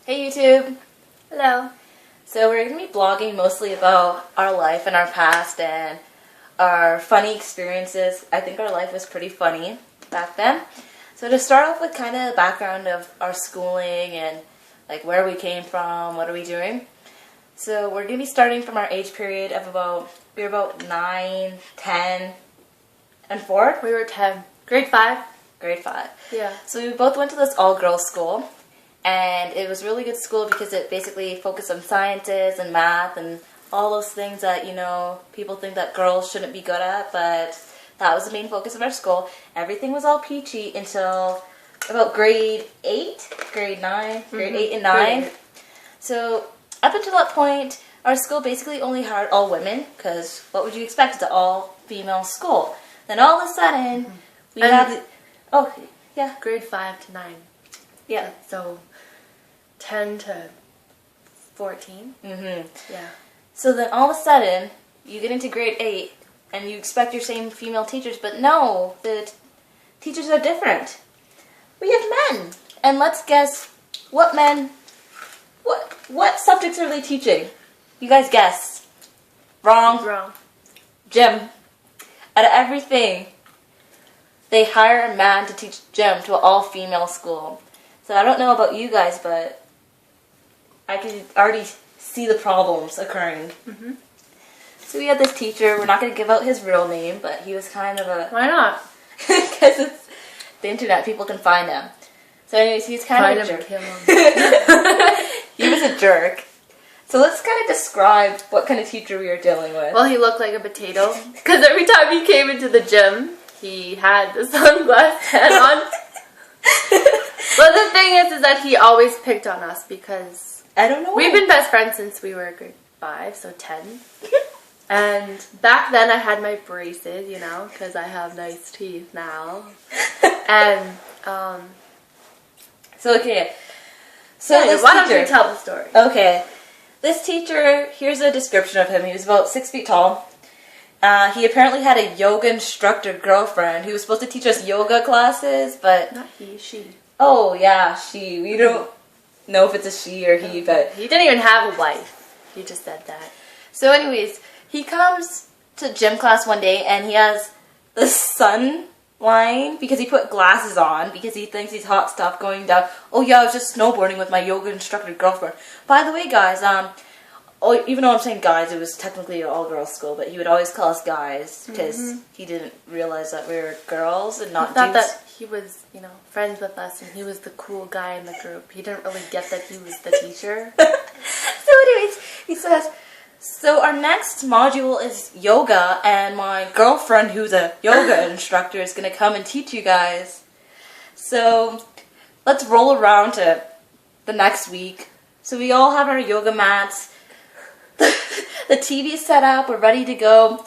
Hey YouTube! Hello. So we're going to be blogging mostly about our life and our past and our funny experiences. I think our life was pretty funny back then. So to start off with kind of the background of our schooling and like where we came from, what are we doing. So we're going to be starting from our age period of we were about 9, 10, and 4. We were 10. Grade 5. Grade 5. Yeah. So we both went to this all-girls school. And it was really good school because it basically focused on sciences and math and all those things that, people think that girls shouldn't be good at, but that was the main focus of our school. Everything was all peachy until about grade 8, grade 9, grade 8 and 9. Grade. So up until that point, our school basically only hired all women because what would you expect? It's an all-female school. Then all of a sudden, we have... Oh, yeah. Grade 5 to 9. Yeah. So 10 to 14. Mm-hmm. Yeah. So then all of a sudden, you get into grade 8, and you expect your same female teachers, but no, the teachers are different. We have men. And let's guess, what subjects are they teaching? You guys guess. Wrong. Wrong. Gym. Out of everything, they hire a man to teach gym to an all-female school. So I don't know about you guys, but I can already see the problems occurring. Mm-hmm. So we had this teacher. We're not going to give out his real name, but he was kind of a... Why not? Because it's the internet. People can find him. So anyways, he's kind of a jerk. Kill him. He was a jerk. So let's kind of describe what kind of teacher we were dealing with. Well, he looked like a potato. Because every time he came into the gym, he had the sunglass hat on. Well, the thing is that he always picked on us because... I don't know. We've been best friends since we were grade 5, so 10. And back then I had my braces, because I have nice teeth now. And, So, okay. So yeah, why don't you tell the story? Okay. This teacher, here's a description of him. He was about 6 feet tall. He apparently had a yoga instructor girlfriend who was supposed to teach us yoga classes, but... Not he, she. Oh, yeah, she. We don't know if it's a she or he, but... He didn't even have a wife. He just said that. So anyways, he comes to gym class one day and he has the sun line because he put glasses on because he thinks he's hot stuff going down. Oh yeah, I was just snowboarding with my yoga instructor girlfriend. By the way, guys, even though I'm saying guys, it was technically an all-girls school, but he would always call us guys because he didn't realize that we were girls and not He thought dudes. that he was, friends with us and he was the cool guy in the group. He didn't really get that he was the teacher. So anyways, he says, so our next module is yoga, and my girlfriend, who's a yoga instructor, is going to come and teach you guys. So let's roll around to the next week. So we all have our yoga mats. The TV is set up. We're ready to go.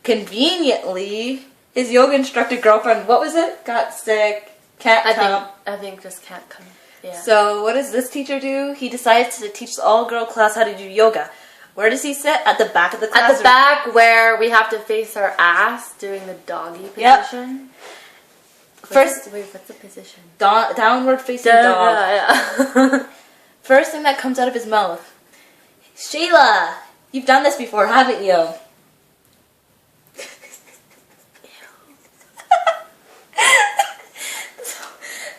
Conveniently, his yoga instructor girlfriend, what was it? Got sick. Can't come. I think just can't come. Yeah. So what does this teacher do? He decides to teach the all-girl class how to do yoga. Where does he sit? At the back of the class? At the back where we have to face our ass doing the doggy position. First, wait, what's the position? Downward facing dog. Yeah. First thing that comes out of his mouth. Sheila, you've done this before, haven't you?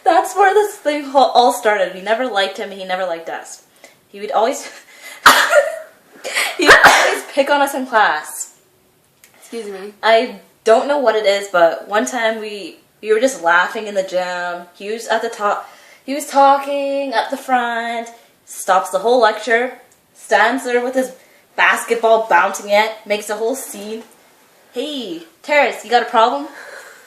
That's where this thing all started. We never liked him, and he never liked us. He would always... he would always pick on us in class. Excuse me. I don't know what it is, but one time we were just laughing in the gym. He was at the top. He was talking up the front. Stops the whole lecture. Stands there with his basketball bouncing it. Makes a whole scene. Hey, Terrace, you got a problem?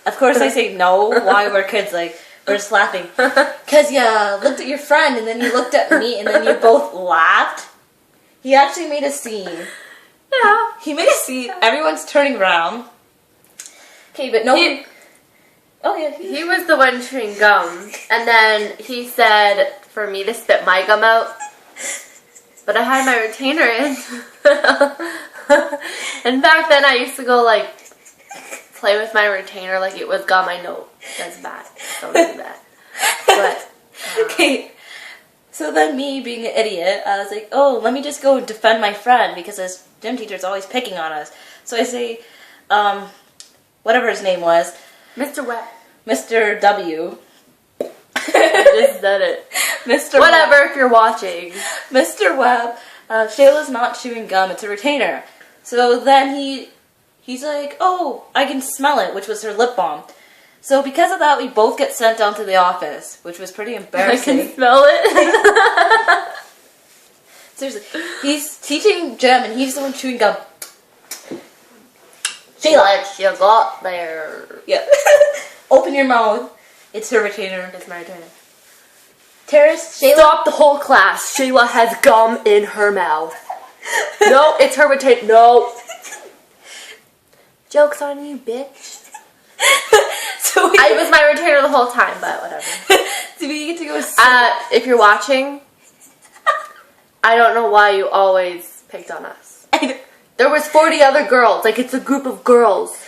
Of course I say no. Why? We're kids, we're just laughing. Because you looked at your friend, and then you looked at me, and then you both laughed. He actually made a scene. Yeah. He made a scene. Everyone's turning around. Okay, but no... He was the one chewing gum, and then he said for me to spit my gum out, but I had my retainer in. And back then I used to go play with my retainer like it was gum. I know that's bad. Don't do that. But Okay, So then me, being an idiot, I was like, oh, let me just go defend my friend because his gym teacher's always picking on us. So I say, whatever his name was, Mr. Webb. Mr. W. I just said it. Mr. Whatever, Webb. if you're watching. Mr. Webb, Shayla's not chewing gum, it's a retainer. So then he's like, oh, I can smell it, which was her lip balm. So because of that, we both get sent down to the office, which was pretty I embarrassing. can smell it. Seriously, he's teaching Jem, and he's the one chewing gum. Shayla, What you got there? yeah, open your mouth. It's her retainer. It's my retainer. Terrace, Shayla. Stop the whole class. Shayla has gum in her mouth. No, it's her retainer. No. Joke's on you, bitch. So I was my retainer the whole time, but whatever. so we get to go. If you're watching, I don't know why you always picked on us. There was 40 other girls. Like, it's a group of girls.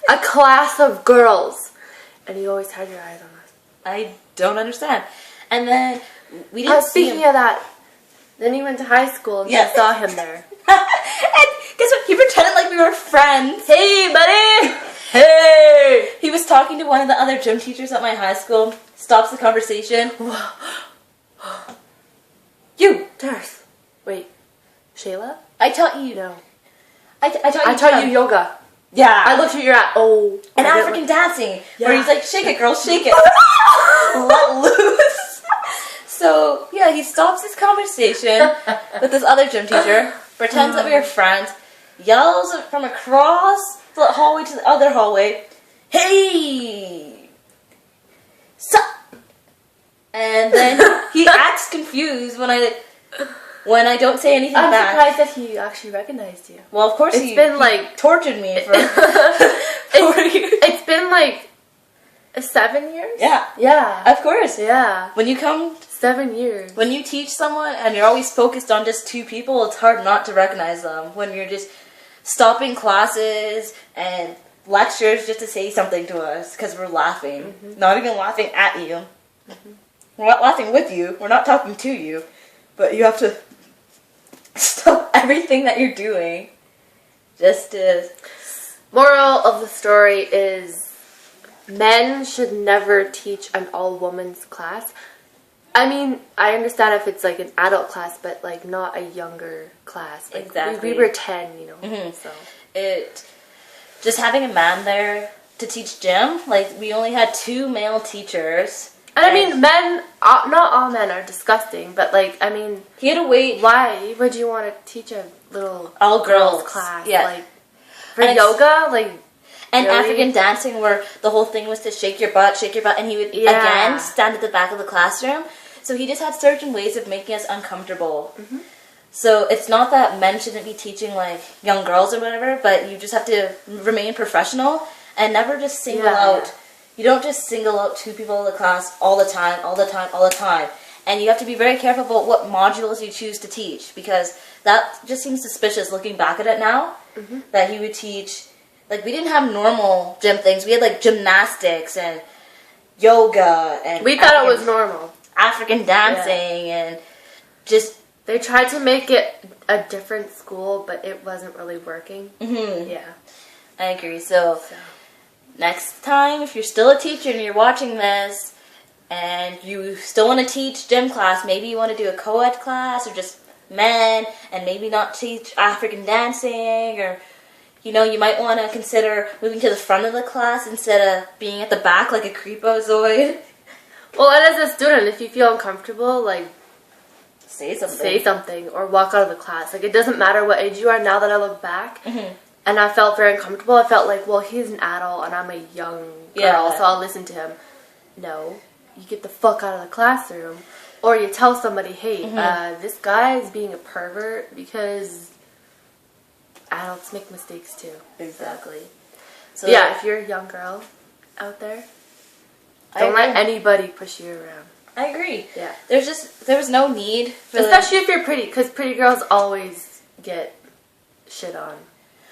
A class of girls. And you always had your eyes on us. I don't understand. And then we didn't see Speaking him. of that, then you went to high school and Yeah. you saw him there. And guess what? He pretended like we were friends. Hey, buddy! Hey! He was talking to one of the other gym teachers at my high school. Stops the conversation. You. Darth. Wait. Shayla? I taught you. No. I taught you. I taught gym. you yoga. Yeah. I looked at your at. Oh. And I didn't African dancing, Yeah. where he's like, shake it, girl, shake it. Let loose. So, yeah, he stops his conversation with this other gym teacher, pretends that we are friends, yells from across the hallway to the other hallway, hey! Sup? And then he acts confused when I don't say anything I'm back. surprised that he actually recognized you. Well, of course It's he been like tortured me for 4 years. It's been like 7 years? Yeah, Yeah. of course. Yeah. When you come 7 years. When you teach someone and you're always focused on just 2 people, it's hard not to recognize them. When you're just stopping classes and lectures just to say something to us because we're laughing. Mm-hmm. Not even laughing at you. Mm-hmm. We're not laughing with you. We're not talking to you. But you have to stop everything that you're doing just to... Moral of the story is men should never teach an all-women's class. I mean, I understand if it's like an adult class, but like not a younger class. Like, Exactly. We were 10, you know. Mhm. So Just having a man there to teach gym, like we only had 2 male teachers. and I mean, men. Not all men are disgusting, but like, I mean, He had to wait. why would you want to teach a little All girls. class? Yeah. Like for And it's- yoga, like. And Really? African dancing, where the whole thing was to shake your butt, and he would Yeah. again stand at the back of the classroom. So he just had certain ways of making us uncomfortable. Mm-hmm. So it's not that men shouldn't be teaching like young girls or whatever, but you just have to remain professional and never just single Yeah. out. You don't just single out 2 people in the class all the time, all the time, all the time. And you have to be very careful about what modules you choose to teach, because that just seems suspicious looking back at it now. Mm-hmm. That he would teach. Like, we didn't have normal gym things. We had, like, gymnastics and yoga and... We thought it was normal. African dancing and just... They tried to make it a different school, but it wasn't really working. Mhm. Yeah. I agree. So, next time, if you're still a teacher and you're watching this and you still want to teach gym class, maybe you want to do a co-ed class or just men and maybe not teach African dancing, or... You know, you might want to consider moving to the front of the class instead of being at the back like a creepozoid. Well, and as a student, if you feel uncomfortable, like, Say something. say something or walk out of the class. Like, it doesn't matter what age you are. Now that I look back, Mhm. and I felt very uncomfortable, I felt like, well, he's an adult and I'm a young girl, Yeah. so I'll listen to him. No, you get the fuck out of the classroom, or you tell somebody, hey, this guy is being a pervert because adults make mistakes too. Exactly. So Yeah, if you're a young girl out there, don't let anybody push you around. I agree. Yeah. There was no need for Especially if you're pretty, because pretty girls always get shit on.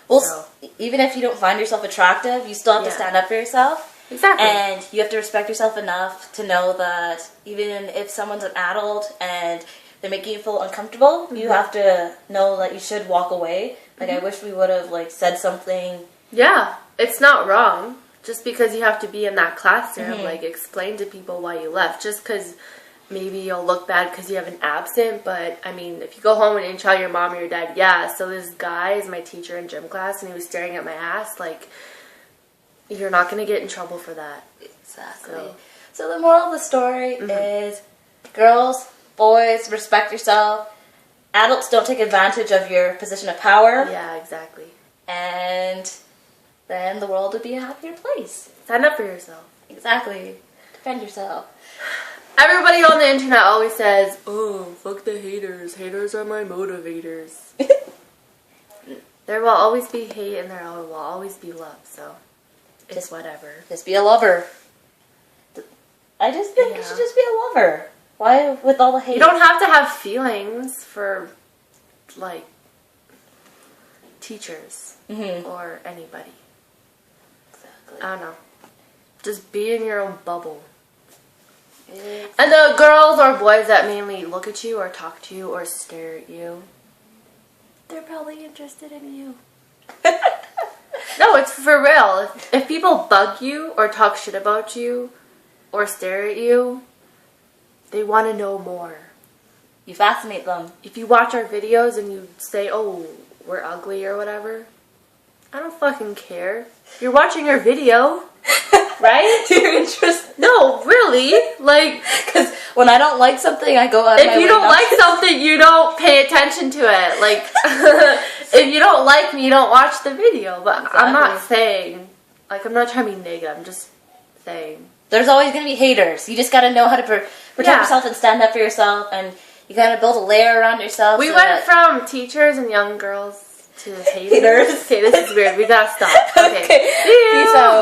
well, so. even if you don't find yourself attractive, you still have to Yeah. stand up for yourself. Exactly. And you have to respect yourself enough to know that even if someone's an adult and they're making you feel uncomfortable, you have to know that you should walk away. Like, I wish we would have, like, said something. Yeah, it's not wrong. Just because you have to be in that classroom, like, explain to people why you left. Just because maybe you'll look bad because you have an absent, but, I mean, if you go home and didn't tell your mom or your dad, yeah, so this guy is my teacher in gym class and he was staring at my ass, like, you're not going to get in trouble for that. Exactly. So the moral of the story is, girls, boys, respect yourself. Adults, don't take advantage of your position of power. Yeah, exactly. And then the world would be a happier place. Stand up for yourself. Exactly. Defend yourself. Everybody on the internet always says, oh, fuck the haters. Haters are my motivators. There will always be hate and there will always be love, so it's Just whatever. Just be a lover. I just think you should just be a lover. Why with all the hate? You don't have to have feelings for, like, teachers or anybody. Exactly. I don't know. Just be in your own bubble. And the girls or boys that mainly look at you or talk to you or stare at you, they're probably interested in you. No, it's for real. If people bug you or talk shit about you or stare at you, they want to know more. You fascinate them. If you watch our videos and you say, oh, we're ugly or whatever, I don't fucking care. You're watching our video, right? You're interested. No, really. Like, Because when I don't like something, I go out of my if you way don't not like to- something, you don't pay attention to it. Like, if you don't like me, you don't watch the video. But I'm not saying, like, I'm not trying to be negative. I'm just saying. There's always going to be haters. You just got to know how to protect yourself and stand up for yourself, and you got to build a layer around yourself. We so went that- from teachers and young girls to haters. Haters. Okay, this is weird. We gotta stop. Okay. Okay. See you. Peace out.